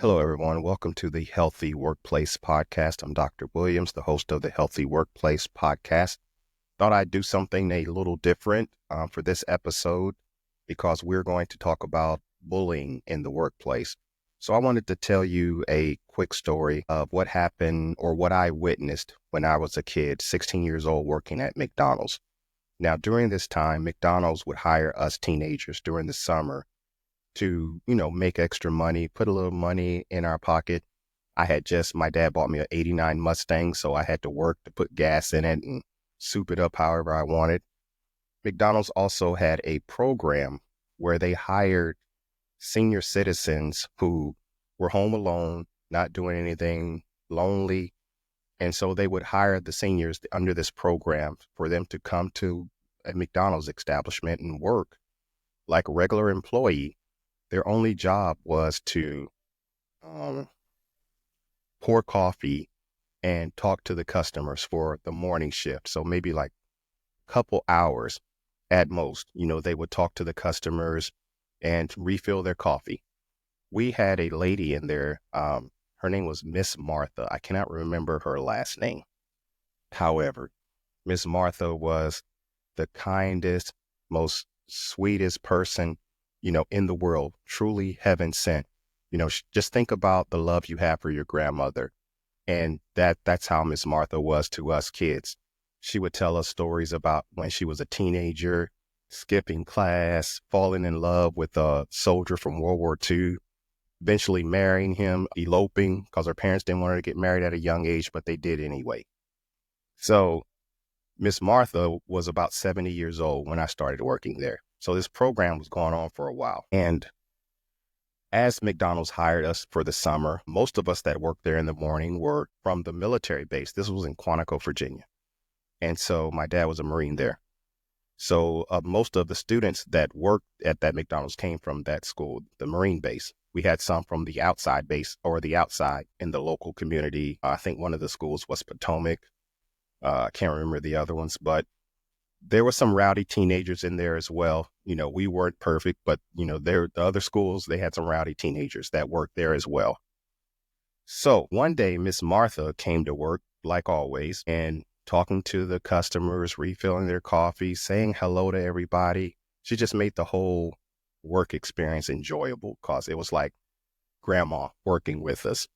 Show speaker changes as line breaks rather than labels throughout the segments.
Hello, everyone. Welcome to the Healthy Workplace Podcast. I'm Dr. Williams, the host of the Healthy Workplace Podcast. Thought I'd do something a little different for this episode because we're going to talk about bullying in the workplace. So I wanted to tell you a quick story of what happened or what I witnessed when I was a kid, 16 years old, working at McDonald's. Now, during this time, McDonald's would hire us teenagers during the summer to, make extra money, put a little money in our pocket. My dad bought me an 89 Mustang, so I had to work to put gas in it and soup it up however I wanted. McDonald's also had a program where they hired senior citizens who were home alone, not doing anything, lonely. And so they would hire the seniors under this program for them to come to a McDonald's establishment and work like a regular employee. Their only job was to pour coffee and talk to the customers for the morning shift. So maybe like a couple hours at most, they would talk to the customers and refill their coffee. We had a lady in there. Her name was Miss Martha. I cannot remember her last name. However, Miss Martha was the kindest, most sweetest person in the world, truly heaven sent. Just think about the love you have for your grandmother. And that's how Miss Martha was to us kids. She would tell us stories about when she was a teenager, skipping class, falling in love with a soldier from World War II, eventually marrying him, eloping because her parents didn't want her to get married at a young age, but they did anyway. So Miss Martha was about 70 years old when I started working there. So this program was going on for a while. And as McDonald's hired us for the summer, most of us that worked there in the morning were from the military base. This was in Quantico, Virginia. And so my dad was a Marine there. So most of the students that worked at that McDonald's came from that school, the Marine base. We had some from the outside base or the outside in the local community. I think one of the schools was Potomac. I can't remember the other ones, but there were some rowdy teenagers in there as well. We weren't perfect, but, the other schools, they had some rowdy teenagers that worked there as well. So one day, Miss Martha came to work, like always, and talking to the customers, refilling their coffee, saying hello to everybody. She just made the whole work experience enjoyable because it was like grandma working with us.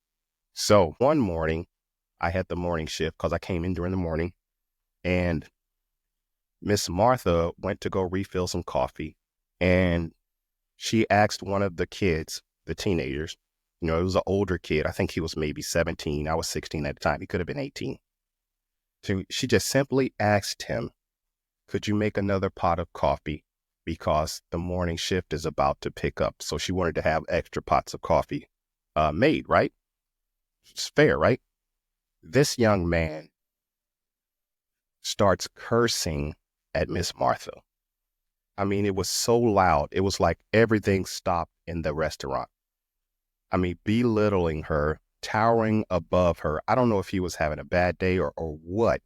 So one morning, I had the morning shift because I came in during the morning, and Miss Martha went to go refill some coffee, and she asked one of the kids, the teenagers, it was an older kid. I think he was maybe 17. I was 16 at the time. He could have been 18. She just simply asked him, could you make another pot of coffee because the morning shift is about to pick up? So she wanted to have extra pots of coffee made, right? It's fair, right? This young man starts cursing at Miss Martha. I mean, it was so loud. It was like everything stopped in the restaurant. I mean, belittling her, towering above her. I don't know if he was having a bad day or what,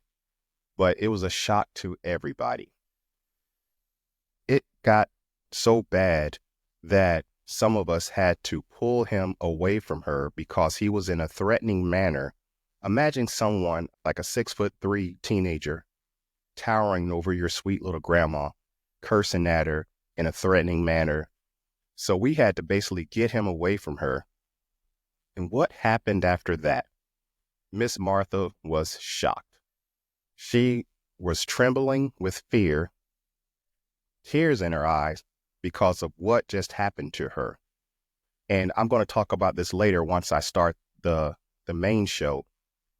but it was a shock to everybody. It got so bad that some of us had to pull him away from her because he was in a threatening manner. Imagine someone like a 6'3" teenager towering over your sweet little grandma, cursing at her in a threatening manner. So we had to basically get him away from her. And what happened after that? Miss Martha was shocked. She was trembling with fear, tears in her eyes because of what just happened to her. And I'm going to talk about this later once I start the main show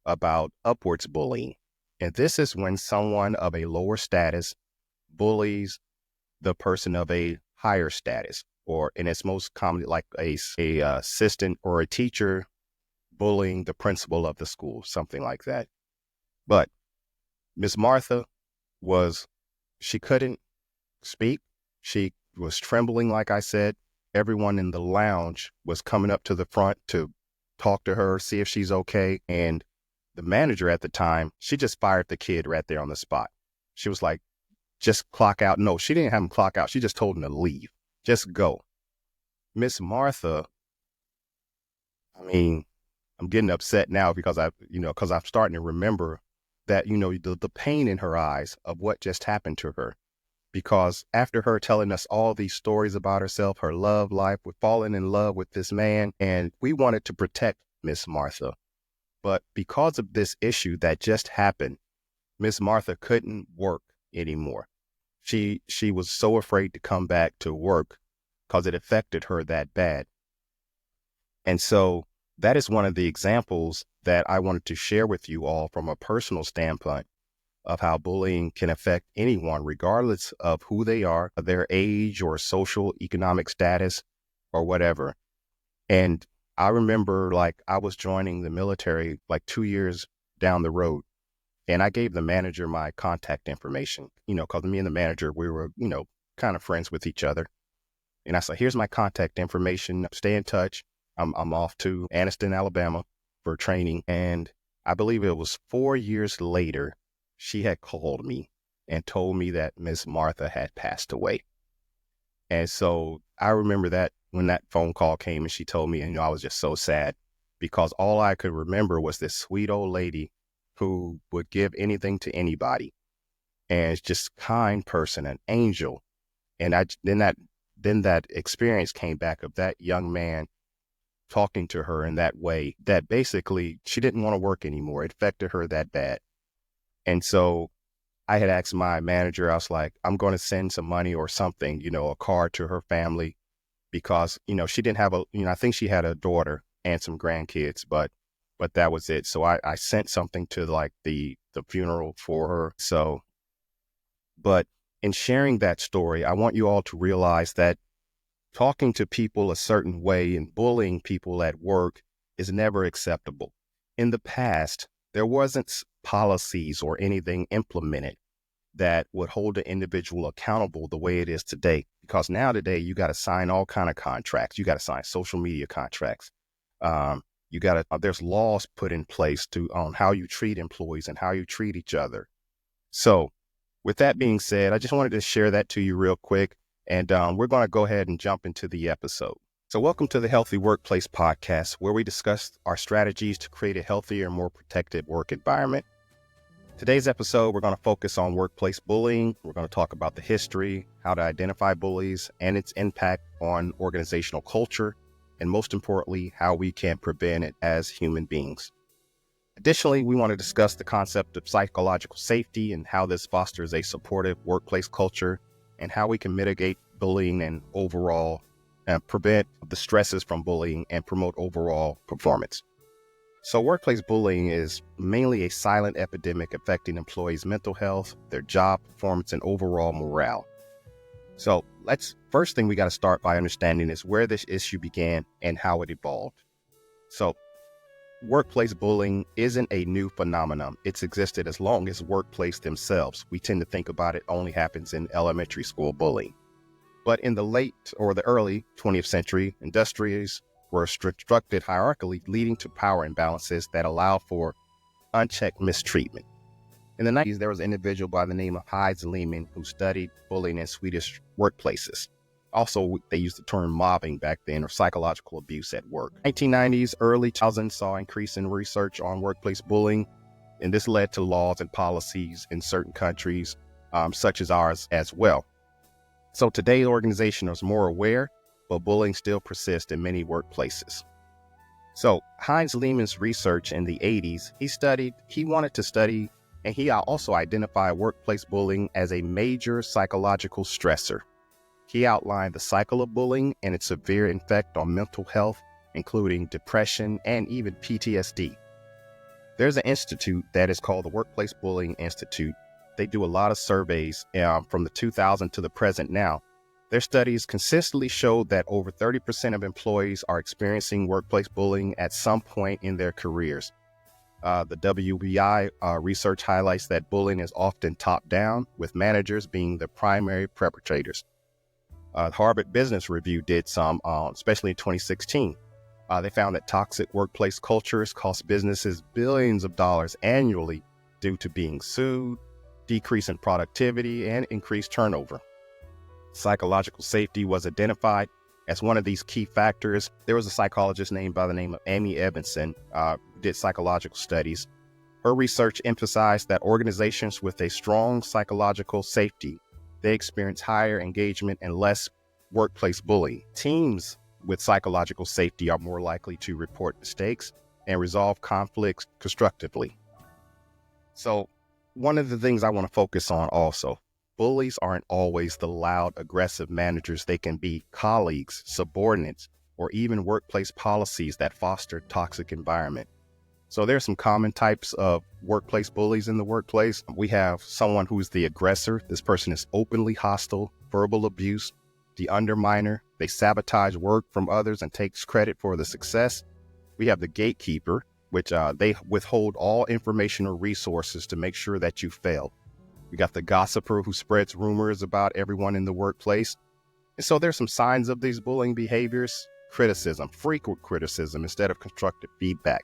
about upwards bullying. And this is when someone of a lower status bullies the person of a higher status, or in its most commonly like a assistant or a teacher bullying the principal of the school, something like that. But Miss Martha she couldn't speak. She was trembling, like I said. Everyone in the lounge was coming up to the front to talk to her, see if she's okay. And the manager at the time, she just fired the kid right there on the spot. She was like, just clock out. No, she didn't have him clock out. She just told him to leave. Just go. Miss Martha I mean, I'm getting upset now because because I'm starting to remember that, the pain in her eyes of what just happened to her. Because after her telling us all these stories about herself, her love life, with falling in love with this man, and we wanted to protect Miss Martha. But because of this issue that just happened, Miss Martha couldn't work anymore. She was so afraid to come back to work because it affected her that bad. And so that is one of the examples that I wanted to share with you all from a personal standpoint of how bullying can affect anyone, regardless of who they are, their age or social economic status or whatever. And I remember I was joining the military 2 years down the road, and I gave the manager my contact information, because me and the manager, we were, kind of friends with each other. And I said, here's my contact information. Stay in touch. I'm off to Anniston, Alabama for training. And I believe it was 4 years later, she had called me and told me that Miss Martha had passed away. And so I remember that when that phone call came and she told me, and I was just so sad because all I could remember was this sweet old lady who would give anything to anybody and just kind person, an angel. And then that experience came back of that young man talking to her in that way, that basically she didn't want to work anymore. It affected her that bad. And so I had asked my manager, I was like, I'm going to send some money or something, a card to her family because, she didn't have I think she had a daughter and some grandkids, but that was it. So I sent something to the funeral for her. So, but in sharing that story, I want you all to realize that talking to people a certain way and bullying people at work is never acceptable. In the past, there wasn't policies or anything implemented that would hold the individual accountable the way it is today. Because today, you got to sign all kind of contracts. You got to sign social media contracts. There's laws put in place on how you treat employees and how you treat each other. So with that being said, I just wanted to share that to you real quick. And we're going to go ahead and jump into the episode. So welcome to the Healthy Workplace Podcast, where we discuss our strategies to create a healthier and more protected work environment. Today's episode, we're going to focus on workplace bullying. We're going to talk about the history, how to identify bullies, and its impact on organizational culture, and most importantly, how we can prevent it as human beings. Additionally, we want to discuss the concept of psychological safety and how this fosters a supportive workplace culture, and how we can mitigate bullying and overall prevent the stresses from bullying and promote overall performance. So workplace bullying is mainly a silent epidemic affecting employees' mental health, their job performance, and overall morale. So first thing we got to start by understanding is where this issue began and how it evolved. So workplace bullying isn't a new phenomenon. It's existed as long as workplace themselves. We tend to think about it only happens in elementary school bullying. But in the late or the early 20th century, industries were structured hierarchically, leading to power imbalances that allow for unchecked mistreatment. In the 90s, there was an individual by the name of Heinz Lehmann who studied bullying in Swedish workplaces. Also, they used the term mobbing back then, or psychological abuse at work. 1990s, early 2000s saw an increase in research on workplace bullying, and this led to laws and policies in certain countries, such as ours as well. So today, the organization is more aware, but bullying still persists in many workplaces. So Heinz Lehmann's research in the 80s, he wanted to study, and he also identified workplace bullying as a major psychological stressor. He outlined the cycle of bullying and its severe effect on mental health, including depression and even PTSD. There's an institute that is called the Workplace Bullying Institute. They do a lot of surveys from the 2000 to the present now. Their studies consistently showed that over 30% of employees are experiencing workplace bullying at some point in their careers. The WBI research highlights that bullying is often top-down, with managers being the primary perpetrators. Harvard Business Review did some, especially in 2016. They found that toxic workplace cultures cost businesses billions of dollars annually due to being sued, decrease in productivity, and increased turnover. Psychological safety was identified. as one of these key factors. There was a psychologist named by the name of Amy Edmondson, did psychological studies. Her research emphasized that organizations with a strong psychological safety, they experience higher engagement and less workplace bullying. Teams with psychological safety are more likely to report mistakes and resolve conflicts constructively. So one of the things I want to focus on also, bullies aren't always the loud, aggressive managers. They can be colleagues, subordinates, or even workplace policies that foster toxic environment. So there's some common types of workplace bullies in the workplace. We have someone who's the aggressor. This person is openly hostile, verbal abuse. The underminer, they sabotage work from others and takes credit for the success. We have the gatekeeper, which they withhold all information or resources to make sure that you fail. We got the gossiper who spreads rumors about everyone in the workplace. And so there's some signs of these bullying behaviors: criticism, frequent criticism instead of constructive feedback,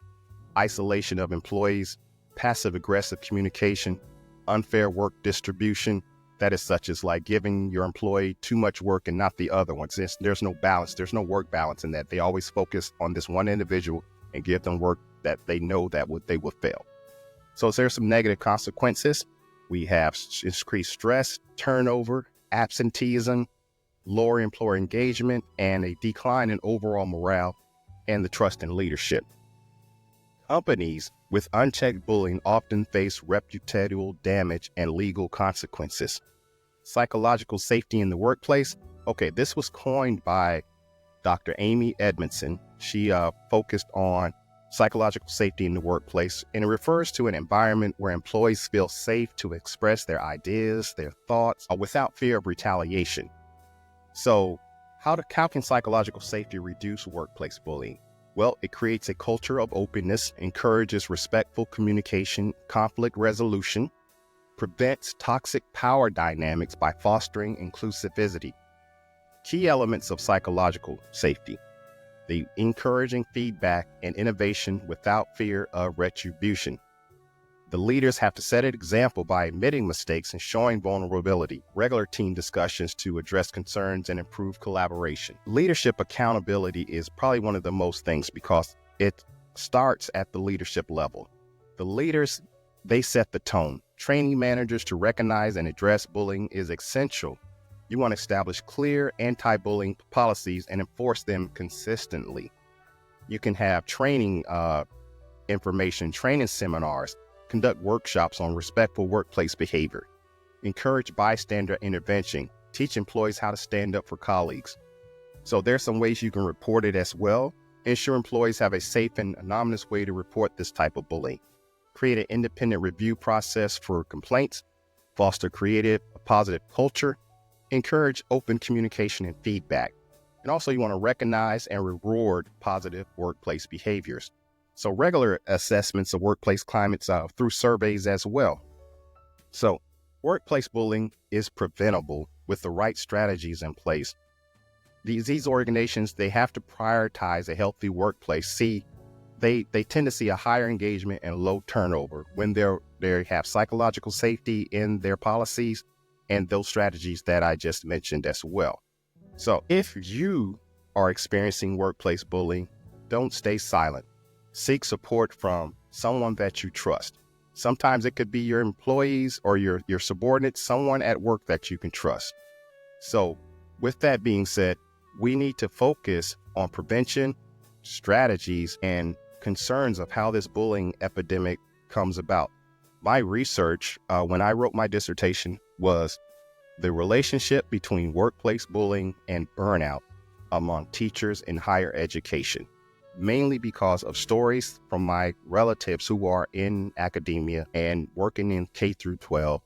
isolation of employees, passive-aggressive communication, unfair work distribution. That is such as like giving your employee too much work and not the other ones. There's no balance. There's no work balance in that. They always focus on this one individual and give them work that they know that they will fail. So there's some negative consequences. We have increased stress, turnover, absenteeism, lower employee engagement, and a decline in overall morale and the trust in leadership. Companies with unchecked bullying often face reputational damage and legal consequences. Psychological safety in the workplace. Okay, this was coined by Dr. Amy Edmondson. She focused on psychological safety in the workplace, and it refers to an environment where employees feel safe to express their ideas, their thoughts, without fear of retaliation. So how can psychological safety reduce workplace bullying? Well, it creates a culture of openness, encourages respectful communication, conflict resolution, prevents toxic power dynamics by fostering inclusivity. Key elements of psychological safety: the encouraging feedback and innovation without fear of retribution. The leaders have to set an example by admitting mistakes and showing vulnerability. Regular team discussions to address concerns and improve collaboration. Leadership accountability is probably one of the most things because it starts at the leadership level. The leaders, they set the tone. Training managers to recognize and address bullying is essential. You want to establish clear anti-bullying policies and enforce them consistently. You can have training information, training seminars, conduct workshops on respectful workplace behavior, encourage bystander intervention, teach employees how to stand up for colleagues. So there's some ways you can report it as well. Ensure employees have a safe and anonymous way to report this type of bullying. Create an independent review process for complaints, foster creative, positive culture, encourage open communication and feedback. And also you want to recognize and reward positive workplace behaviors. So regular assessments of workplace climates through surveys as well. So workplace bullying is preventable with the right strategies in place. These organizations, they have to prioritize a healthy workplace. They tend to see a higher engagement and low turnover when they have psychological safety in their policies and those strategies that I just mentioned as well. So if you are experiencing workplace bullying, don't stay silent. Seek support from someone that you trust. Sometimes it could be your employees or your subordinates, someone at work that you can trust. So with that being said, we need to focus on prevention, strategies, and concerns of how this bullying epidemic comes about. My research, when I wrote my dissertation, was the relationship between workplace bullying and burnout among teachers in higher education, mainly because of stories from my relatives who are in academia and working in K through 12.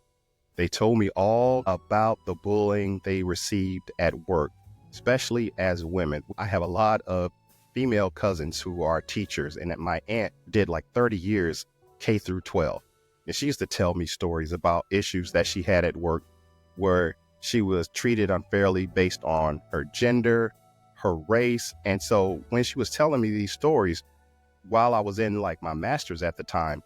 They told me all about the bullying they received at work, especially as women. I have a lot of female cousins who are teachers, and my aunt did like 30 years K through 12. And she used to tell me stories about issues that she had at work where she was treated unfairly based on her gender, her race. And so when she was telling me these stories, while I was in like my master's at the time,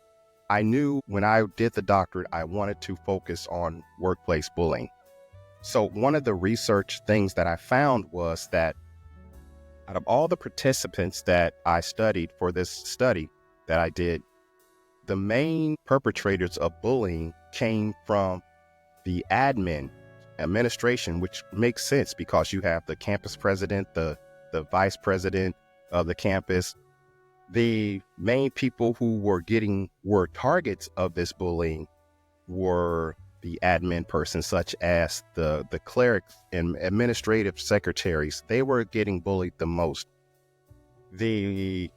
I knew when I did the doctorate, I wanted to focus on workplace bullying. So one of the research things that I found was that Out of all the participants that I studied for this study that I did, the main perpetrators of bullying came from the administration, which makes sense because you have the campus president, the vice president of the campus. The main people who were targets of this bullying were the admin persons, such as the clerics and administrative secretaries. They were getting bullied the most. The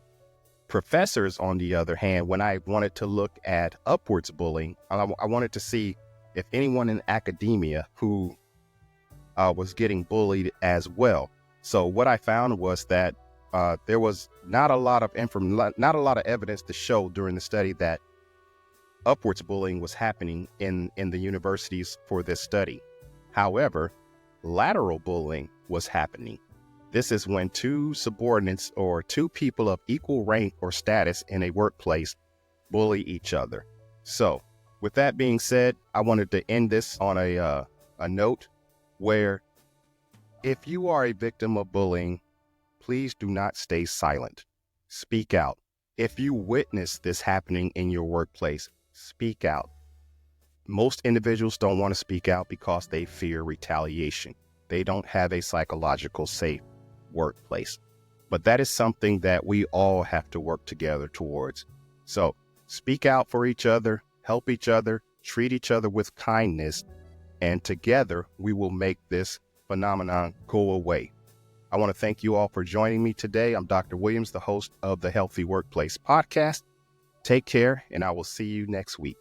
professors, on the other hand, when I wanted to look at upwards bullying, I wanted to see if anyone in academia who was getting bullied as well. So what I found was that there was not a lot of evidence to show during the study that upwards bullying was happening in the universities for this study. However, lateral bullying was happening. This is when two subordinates or two people of equal rank or status in a workplace bully each other. So, with that being said, I wanted to end this on a note where if you are a victim of bullying, please do not stay silent. Speak out. If you witness this happening in your workplace, speak out. Most individuals don't want to speak out because they fear retaliation. They don't have a psychological safe workplace. But that is something that we all have to work together towards. So speak out for each other, help each other, treat each other with kindness, and together we will make this phenomenon go away. I want to thank you all for joining me today. I'm Dr. Williams, the host of the Healthy Workplace podcast. Take care, and I will see you next week.